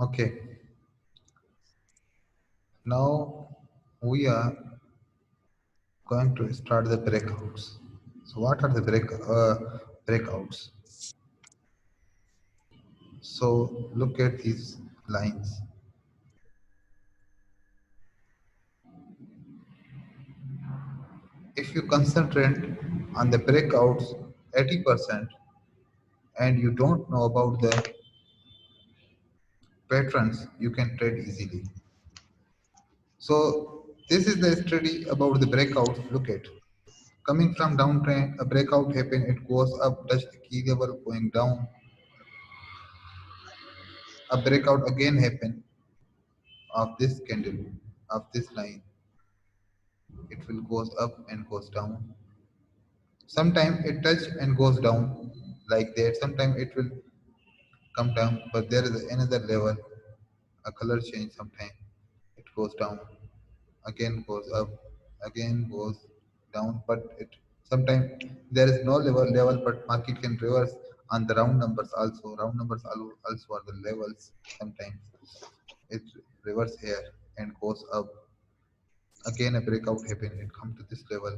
Okay, now we are going to start the breakouts. So what are the breakouts? So look at these lines. If you concentrate on the breakouts 80% and you don't know about the patterns, you can trade easily. So this is the study about the breakouts. Look at coming from downtrend, a breakout happen, it goes up, touch the key level, going down, a breakout again happen of this candle, of this line. It will goes up and goes down. Sometimes it touch and goes down like that. Sometimes it will come down, but there is another level, a color change. Sometimes it goes down, again goes up, again goes down. But it sometimes there is no level, but market can reverse on the round numbers also. Round numbers also are the levels. Sometimes it reverse here and goes up. Again a breakout happen. It come to this level.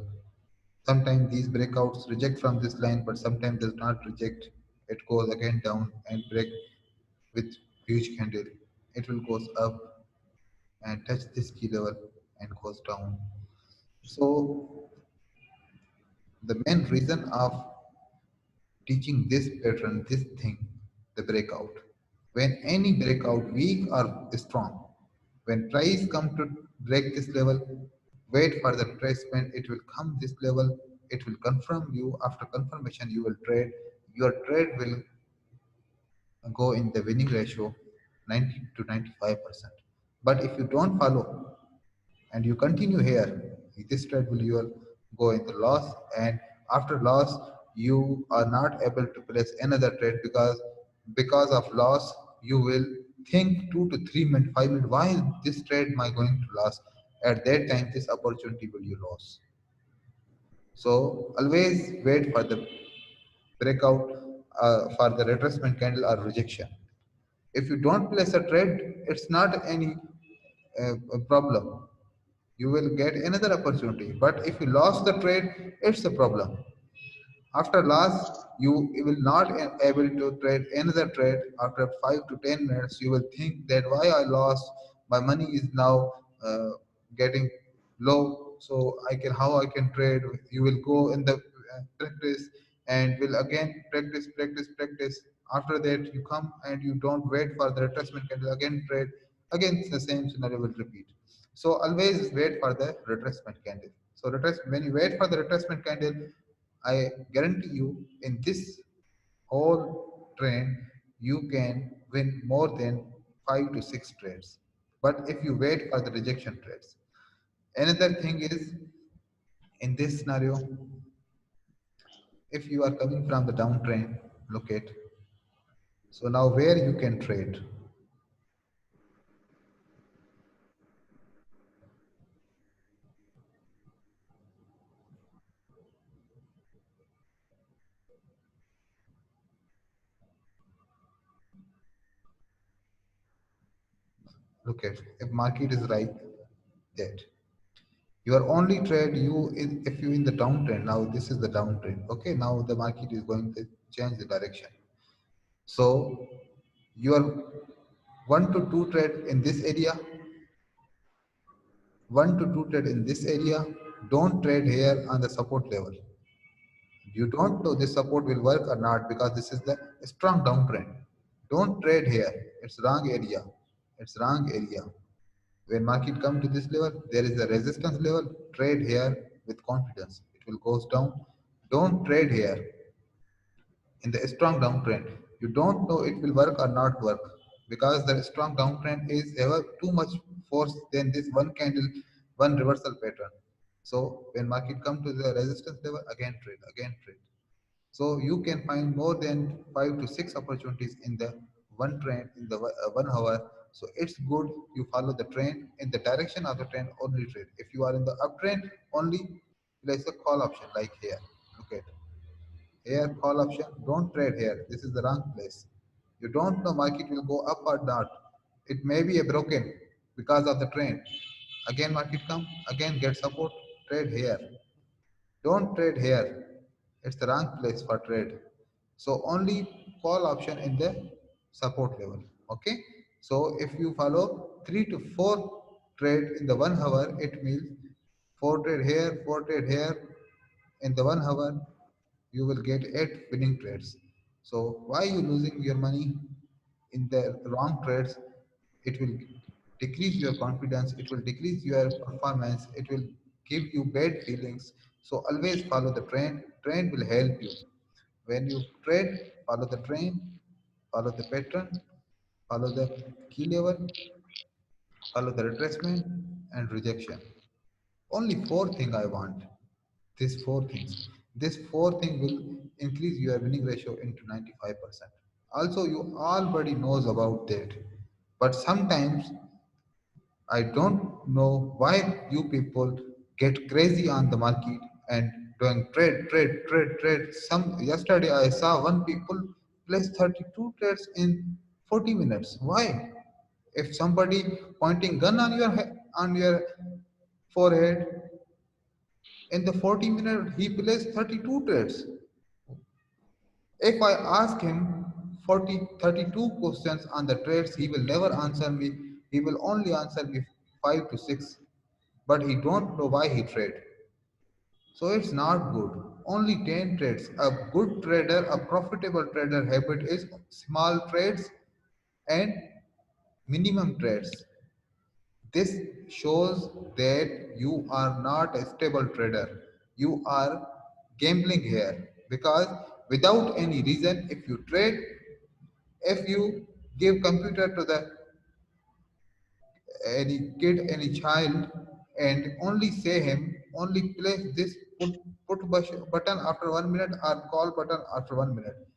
Sometimes these breakouts reject from this line, but sometimes does not reject. It goes again down and break with huge candle. It will goes up and touch this key level and goes down. So the main reason of teaching this pattern, this thing, the breakout. When any breakout weak or strong, when price come to break this level, wait for the retracement, it will come this level, it will confirm you. After confirmation, you will trade. Your trade will go in the winning ratio 90 to 95%. But if you don't follow and you continue here, this trade will you will go into loss, and after loss you are not able to place another trade because of loss you will think 2 to 3 minutes, 5 minutes, why this trade am I going to lose? At that time this opportunity will you lose. So always wait for the breakout, for the retracement candle or rejection. If you don't place a trade, it's not any a problem. You will get another opportunity. But if you lost the trade, it's a problem. After loss, you will not able to trade another trade. After 5 to 10 minutes, you will think that why I lost. My money is now getting low. So I can how I can trade. You will go in the practice and will again practice. After that, you come and you don't wait for the retracement candle again trade. Again, the same scenario will repeat. So always wait for the retracement candle. So when you wait for the retracement candle, I guarantee you in this whole trend, you can win more than 5 to 6 trades. But if you wait for the rejection trades, another thing is in this scenario, if you are coming from the downtrend, look at so now where you can trade. Look at if market is right that your only trade you is if you in the downtrend. Now this is the downtrend. Okay, now the market is going to change the direction. So your 1 to 2 trade in this area, 1 to 2 trade in this area. Don't trade here on the support level. You don't know this support will work or not because this is the strong downtrend. Don't trade here. It's wrong area. It's wrong area. When market come to this level, there is a resistance level. Trade here with confidence. It will goes down. Don't trade here in the strong downtrend. You don't know it will work or not work because the strong downtrend is ever too much force than this one candle, one reversal pattern. So when market come to the resistance level, again trade. So you can find more than 5 to 6 opportunities in the one trend in the 1 hour. So it's good you follow the trend in the direction of the trend only trade. If you are in the uptrend only, place a call option like here. Look at here call option. Don't trade here. This is the wrong place. You don't know market will go up or not. It may be a broken because of the trend. Again market come, again get support, trade here. Don't trade here. It's the wrong place for trade. So only call option in the support level. Okay. So if you follow 3 to 4 trade in the 1 hour, it means 4 trade here, 4 trade here. In the 1 hour, you will get 8 winning trades. So why you losing your money in the wrong trades? It will decrease your confidence, it will decrease your performance, it will give you bad feelings. So always follow the trend. Trend will help you. When you trade, follow the trend, follow the pattern, follow the key level, follow the retracement and rejection. Only 4 things I want. These 4 things. This 4 thing will increase your winning ratio into 95%. Also, you already knows about that. But sometimes I don't know why you people get crazy on the market and doing trade. Some yesterday I saw one people place 32 trades in 40 minutes. Why? If somebody pointing gun on your on your forehead in the 40 minutes he plays 32 trades. If I ask him 32 questions on the trades, he will never answer me. He will only answer me 5 to 6. But he don't know why he trade. So it's not good. Only 10 trades. A good trader, a profitable trader habit is small trades and minimum trades. This shows that you are not a stable trader. You are gambling here because without any reason, if you trade, if you give computer to the any kid, any child, and only say him, only place this button after 1 minute or call button after 1 minute.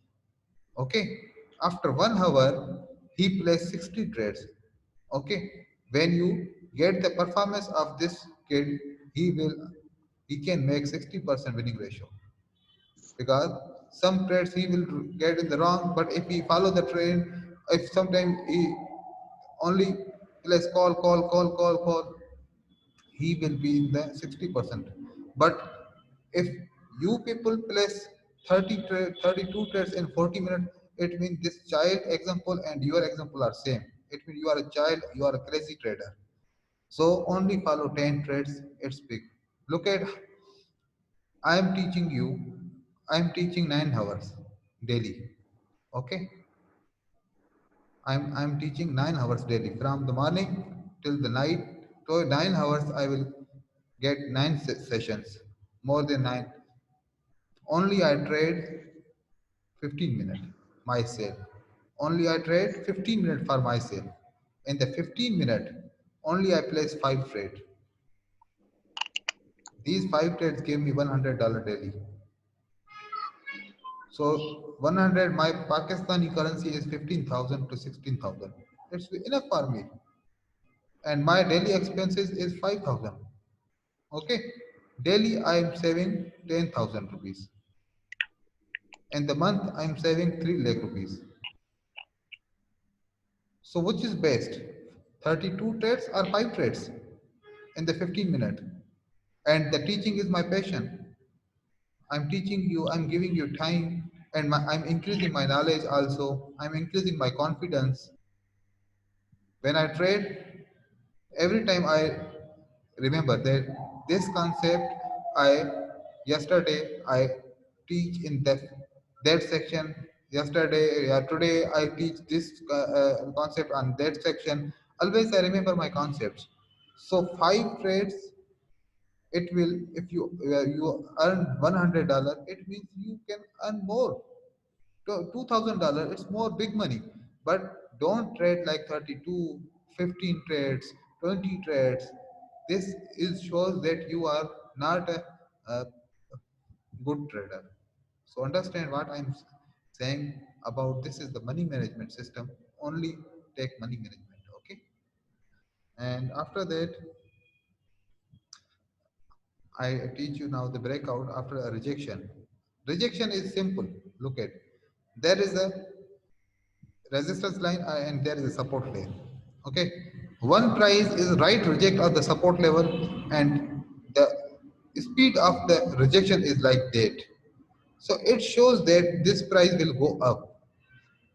Okay, after 1 hour, he plays 60 trades. Okay, when you get the performance of this kid, he can make 60% winning ratio because some trades he will get in the wrong, but if he follow the trend, if sometimes he only plays call, he will be in the 60%. But if you people place 32 trades in 40 minutes, it means this child example and your example are same. It means you are a child, you are a crazy trader. So only follow 10 trades, it's big. Look at, I am teaching you, I am teaching 9 hours daily. Okay, I'm teaching 9 hours daily from the morning till the night. So 9 hours I will get nine sessions, more than nine. Only I trade 15 minutes myself. Only I trade 15 minutes for myself. In the 15 minute, only I place 5 trade. These 5 trades give me $100 daily. So 100, my Pakistani currency is 15,000 to 16,000. It's enough for me. And my daily expenses is 5,000. Okay, daily I am saving 10,000 rupees. In the month I am saving 3 lakh rupees. So which is best? 32 trades or 5 trades in the 15 minute? And the teaching is my passion. I'm teaching you, I'm giving you time, and I'm increasing my knowledge also. I'm increasing my confidence. When I trade, every time I remember that this concept I yesterday I teach in that section. Yesterday, yeah, today I teach this concept on that section. Always I remember my concepts. So 5 trades, it will, if you earn $100, it means you can earn more. $2,000, it's more big money. But don't trade like 32, 15 trades, 20 trades. This is shows that you are not a good trader. So understand what I'm saying about this is the money management system. Only take money management, okay? And after that, I teach you now the breakout after a rejection. Rejection is simple. Look at, there is a resistance line and there is a support line. Okay, one price is right reject of the support level, and the speed of the rejection is like that. So it shows that this price will go up.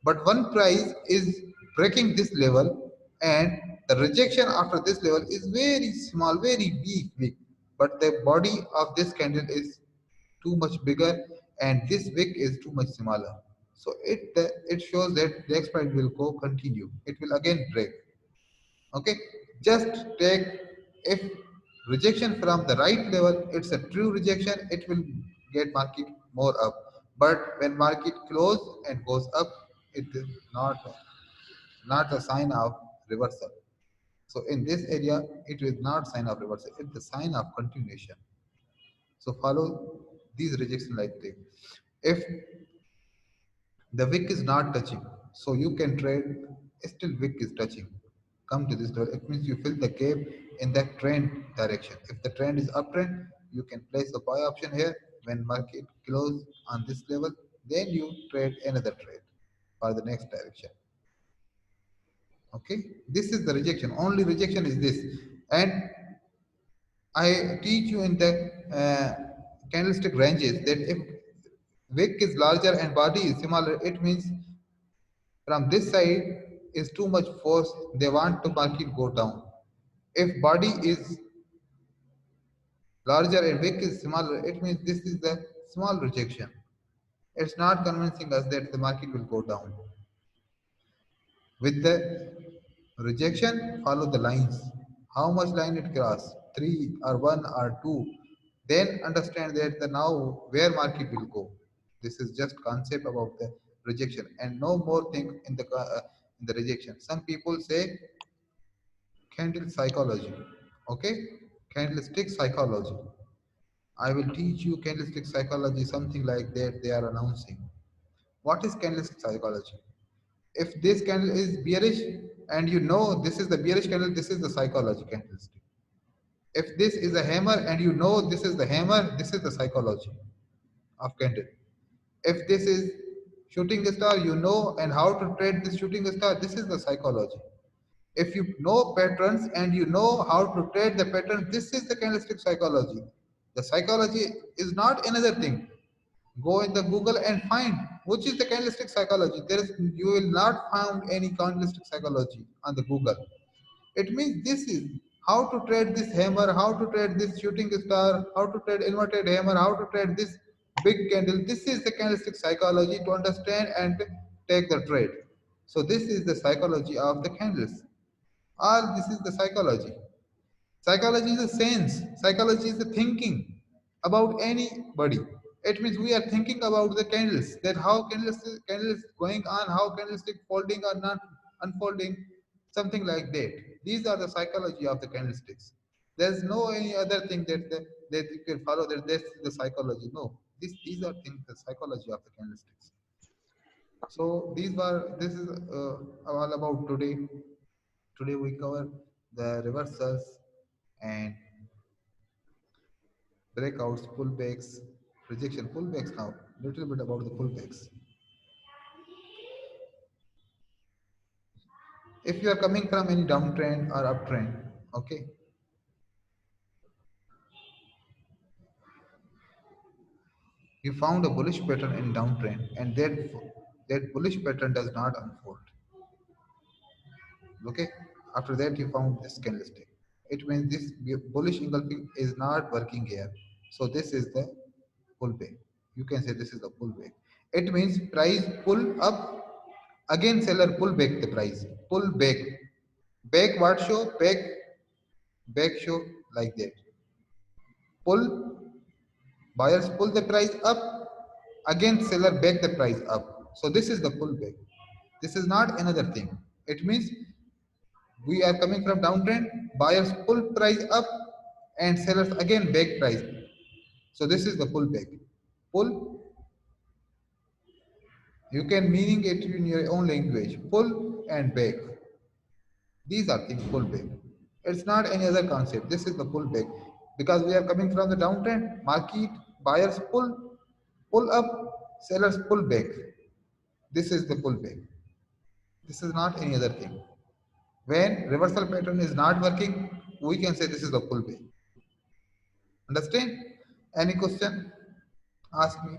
But one price is breaking this level, and the rejection after this level is very small, very weak. But the body of this candle is too much bigger, and this wick is too much smaller. So it shows that the next price will go continue. It will again break. Okay, just take, if rejection from the right level, it's a true rejection, it will get market more up. But when market close and goes up, it is not a sign of reversal. So in this area, it is not sign of reversal, it's the sign of continuation. So follow these rejection like this. If the wick is not touching, so you can trade, still wick is touching, come to this level, it means you fill the gap in that trend direction. If the trend is uptrend, you can place a buy option here. When market close on this level, then you trade another trade for the next direction. Okay, this is the rejection, only rejection is this. And I teach you in the candlestick ranges that if wick is larger and body is smaller, it means from this side is too much force, they want to market go down. If body is larger and wick is smaller, it means this is the small rejection. It's not convincing us that the market will go down. With the rejection, follow the lines. How much line it cross? 3 or 1 or 2. Then understand that the now where market will go. This is just concept about the rejection and no more thing in the rejection. Some people say candle psychology. Okay, candlestick psychology. I will teach you candlestick psychology, something like that they are announcing. What is candlestick psychology? If this candle is bearish and you know this is the bearish candle, this is the psychology candlestick. If this is a hammer and you know this is the hammer, this is the psychology of candle. If this is shooting star, you know and how to trade this shooting star, this is the psychology. If you know patterns and you know how to trade the pattern, this is the candlestick psychology. The psychology is not another thing. Go in the Google and find which is the candlestick psychology. There is, you will not find any candlestick psychology on the Google. It means this is how to trade this hammer, how to trade this shooting star, how to trade inverted hammer, how to trade this big candle. This is the candlestick psychology to understand and take the trade. So this is the psychology of the candles. All this is the psychology. Psychology is a sense. Psychology is the thinking about anybody. It means we are thinking about the candles, that how candles going on, how candlestick folding or not unfolding, something like that. These are the psychology of the candlesticks. There's no any other thing that you can follow that this is the psychology. No, these are things the psychology of the candlesticks. So this is all about today. Today we cover the reversals and breakouts, pullbacks, rejection, pullbacks now. Little bit about the pullbacks. If you are coming from any downtrend or uptrend, okay, you found a bullish pattern in downtrend, and that bullish pattern does not unfold. Okay, after that you found this candlestick. It means this bullish engulfing is not working here. So this is the pullback. You can say this is the pullback. It means price pull up, again seller pull back the price. Pull back. Back what show? Back show like that. Pull, buyers pull the price up, again seller back the price up. So this is the pullback. This is not another thing. It means we are coming from downtrend, buyers pull price up and sellers again back price. So this is the pullback. Pull, you can meaning it in your own language. Pull and back. These are things pullback. It's not any other concept. This is the pullback. Because we are coming from the downtrend, market, buyers pull up, sellers pull back. This is the pullback. This is not any other thing. When reversal pattern is not working, we can say this is a pull way. Understand? Any question? Ask me.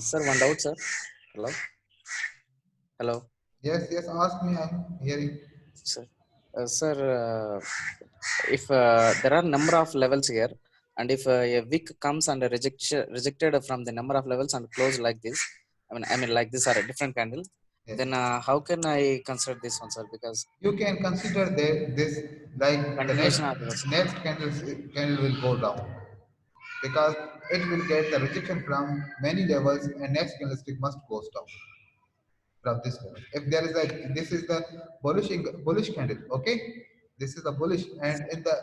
Sir, one doubt, sir. Hello. Hello. Yes, yes, ask me. I'm hearing. Sir. Sir, if there are number of levels here, and if a wick comes and rejected from the number of levels and close like this, I mean like this are a different candle, Yes. then how can I consider this one, sir? Because You can consider that this like the continuation of the next candle will go down because it will get the rejection from many levels and next candlestick must go down from this level. If there is a this is the bullish candle, okay? This is the bullish, and in the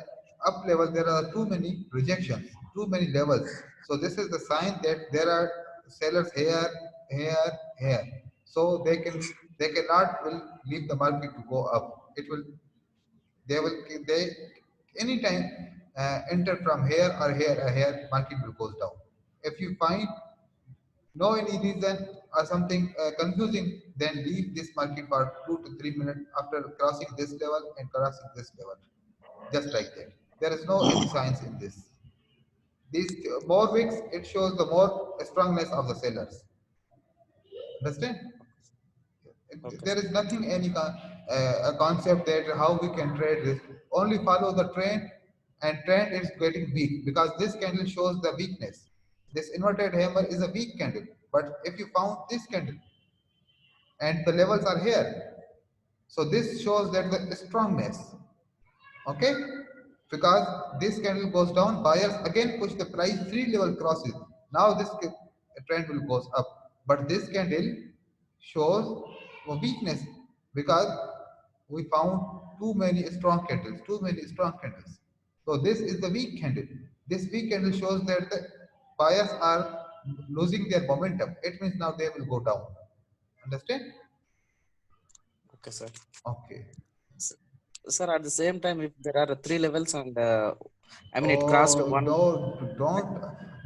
up level there are too many rejections, too many levels. So this is the sign that there are sellers here, here, here. So they cannot will leave the market to go up. It will they anytime enter from here or here, market will goes down. If you find no any reason or something confusing, then leave this market for 2 to 3 minutes after crossing this level and crossing this level. Just like that. There is no any signs in this. These more wicks, it shows the more strongness of the sellers. Understand? okay, There is nothing any a concept that how we can trade this. Only follow the trend, and trend is getting weak because this candle shows the weakness. This inverted hammer is a weak candle, but if you found this candle and the levels are here, so this shows that the strongness. Okay, because this candle goes down, buyers again push the price, three level crosses. Now this trend will goes up, but this candle shows a weakness because we found too many strong candles. So this is the weak candle. This weak candle shows that the buyers are losing their momentum. It means now they will go down. Understand? okay, sir. Okay. S- Sir, at the same time, if there are three levels and I mean it crossed Oh one. no!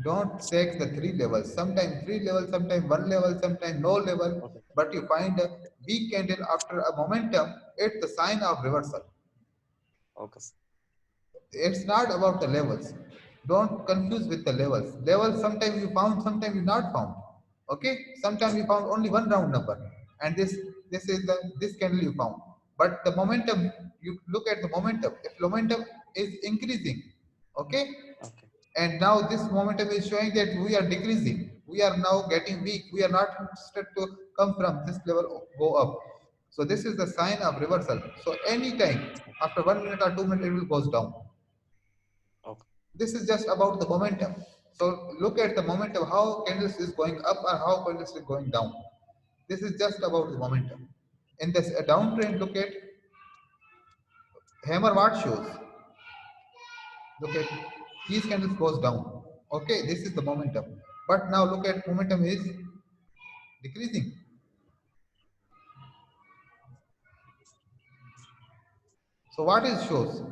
Don't take the three levels. Sometimes three levels, sometimes one level, sometimes no level. Okay, But you find a weak candle after a momentum. It's the sign of reversal. okay, sir. It's not about the levels. Don't confuse with the levels. Levels sometimes you found, sometimes you not found. Okay? Sometimes you found only one round number, and this is the this candle you found. But the momentum, you look at the momentum. If momentum is increasing, okay, Okay, and now this momentum is showing that we are decreasing. We are now getting weak. We are not interested to come from this level, go up. So this is the sign of reversal. So anytime after 1 minute or 2 minutes, it will goes down. okay, This is just about the momentum. So look at the momentum, how candles is going up or how candles is going down. This is just about the momentum. In this a downtrend, look at hammer what shows. Look at these candles goes down. Okay, this is the momentum. But now look at momentum is decreasing. So what is shows?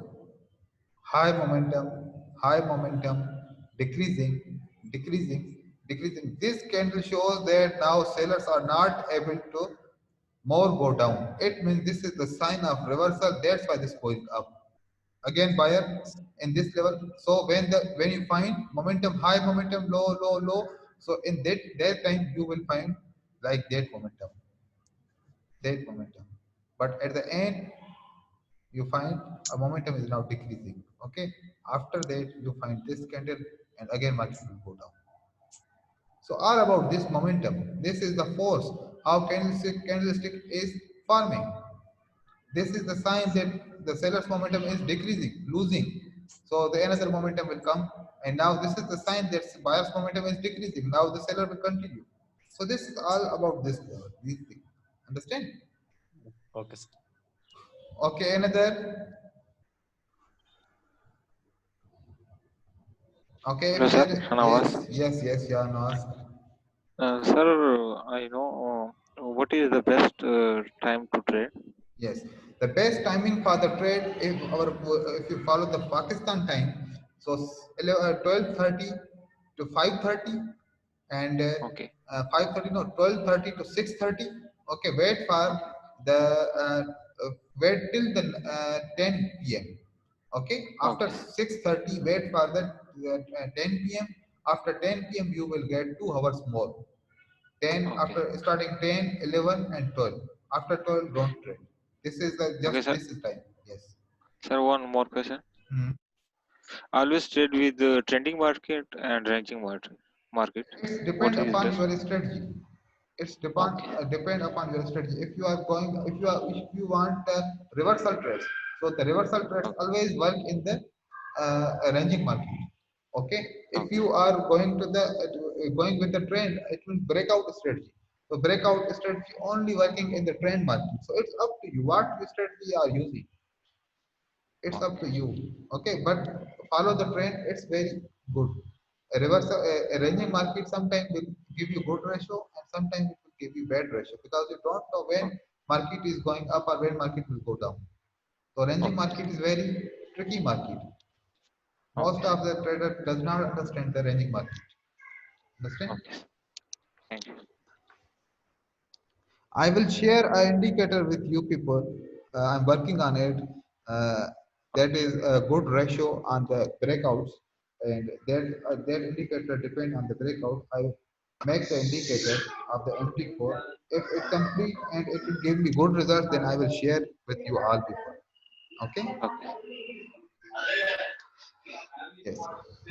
High momentum, decreasing, decreasing, decreasing. This candle shows that now sellers are not able to more go down. It means this is the sign of reversal. That's why this going up. Again, buyer in this level. So when you find momentum high, momentum low, low, low. So in that time you will find like that momentum. But at the end you find a momentum is now decreasing. Okay. After that, you find this candle, and again market will go down. So all about this momentum. This is the force how candlestick is forming. This is the sign that the seller's momentum is decreasing, losing. So the another momentum will come, and now this is the sign that buyer's momentum is decreasing. Now the seller will continue. So this is all about this level, these things. Understand? okay, sir. Okay, another. Okay, Hello, if sir. there, Shanawaz. yes, you are asked. Sir, I know what is the best time to trade. Yes, the best timing for the trade if you follow the Pakistan time, so 12:30 to 5:30 and Okay. 5:30 no 12:30 to 6:30 Okay, wait for the wait till the 10 p.m. Okay, after Okay. 6:30 wait for the 10 p.m. After 10 p.m. you will get 2 hours more. 10 Okay. after starting 10, 11 and 12. After 12 don't trade. This is the Okay, just sir. this is time. Yes. Sir, one more question. Hmm. Always trade with the trending market and ranging market. It's What depend is upon best? your strategy. It's Okay. depend upon your strategy. If you are going, if you want reversal trades, so the reversal trades Okay. always work in the ranging market. Okay. If Okay. you are going to the going with the trend, it will breakout strategy. So breakout strategy only working in the trend market. So it's up to you what strategy you are using. It's up to Okay. you. Okay, but follow the trend. It's very good. A reverse, a ranging market sometimes will give you good ratio and sometimes it will give you bad ratio because you don't know when Okay. market is going up or when market will go down. So ranging Okay. market is very tricky market. Most Okay. of the trader does not understand the ranging market. Understand? Okay. Thank you. I will share an indicator with you people. I'm working on it. Uh, that is a good ratio on the breakouts, and that indicator depend on the breakout. I make the indicator of the MT4. If it complete and it will give me good results, then I will share with you all people. Okay? Okay. Yes.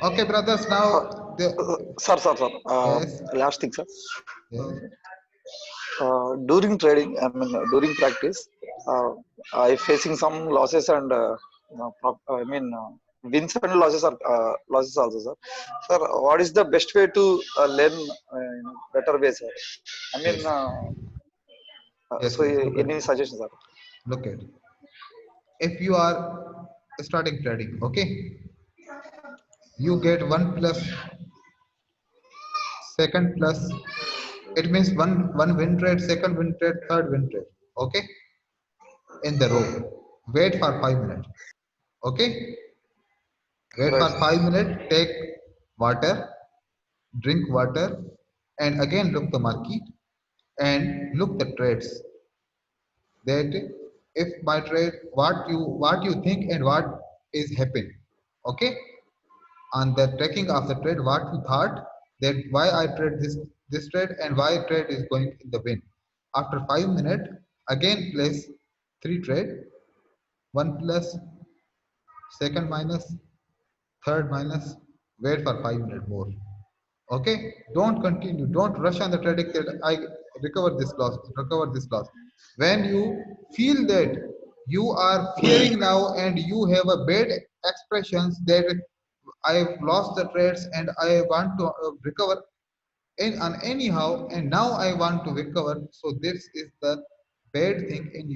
Okay, brothers. Uh, Now the sir. yes, Last thing, sir. yes, During trading, I mean, during practice, I facing some losses and wins and losses are losses also, sir. Sir, what is the best way to learn better way, sir? I mean, yes, yes, so yes. Look at any this. suggestions, sir? Look at it. If you are starting trading, okay, you get 1 plus second plus, it means one win trade, second win trade, third win trade, okay, in the row. Wait for 5 minutes, okay, wait for Right. 5 minutes, take water, drink water, and again look the market and look the trades, that if my trade, what you think and what is happening, okay, on the tracking of the trade, what you thought, that why I trade this trade and why trade is going in the win. After 5 minutes, again place three trade, one plus, second minus, third minus, wait for 5 minutes more. Okay, don't continue, don't rush on the trading that I recover this loss. When you feel that you are fearing now and you have a bad expressions that I've lost the trades and I want to recover and anyhow, and now I want to recover. So this is the bad thing in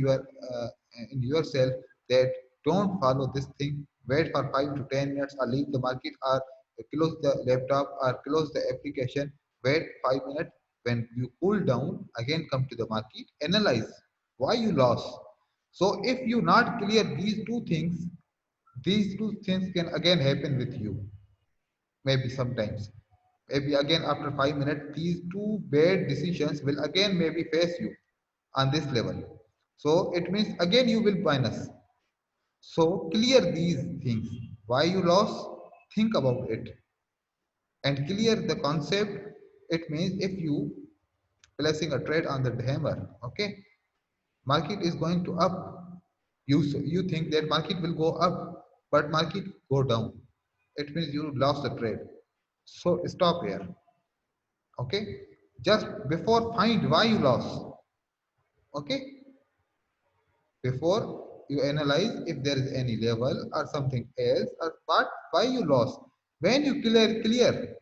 yourself, that don't follow this thing. Wait for 5 to 10 minutes or leave the market or close the laptop or close the application. Wait 5 minutes. When you cool down, again come to the market. Analyze why you lost. So if you not clear these two things can again happen with you. Maybe sometimes. Maybe again after 5 minutes, these two bad decisions will again maybe face you on this level. So it means again you will minus. So clear these things. Why you lost? Think about it and clear the concept. It means if you placing a trade on the hammer, okay, market is going to up. You think that market will go up, but market go down. It means you lost the trade. So stop here. Okay, just before find why you lost. Okay, before you analyze if there is any level or something else or what why you lost. When you clear,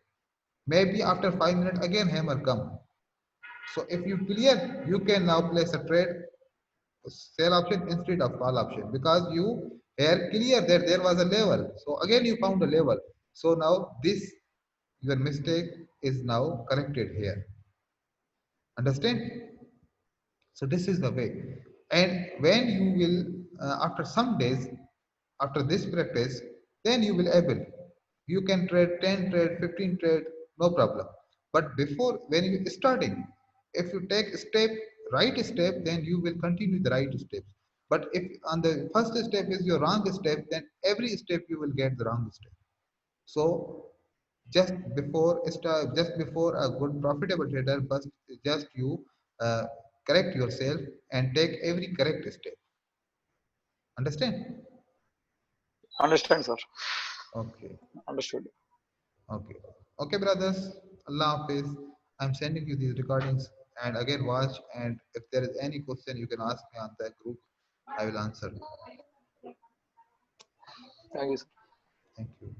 maybe after 5 minutes again hammer come. So if you clear, you can now place a trade sell option instead of call option, because you here clear that there was a level, so again you found a level. So now this your mistake is now corrected here. Understand? So this is the way. And when you will, after some days, after this practice, then you will able. You can trade 10 trade, 15 trade, no problem. But before, when you starting, if you take step right step, then you will continue the right steps. But if on the first step is your wrong step, then every step you will get the wrong step. So just before a good profitable trader, first just you uh, correct yourself and take every correct step. Understand? Understand, sir. Okay. Understood. Okay. Okay, brothers. Allah Hafiz. I'm sending you these recordings and again watch. And if there is any question, you can ask me on that group. I will answer. Thank you, sir. Thank you.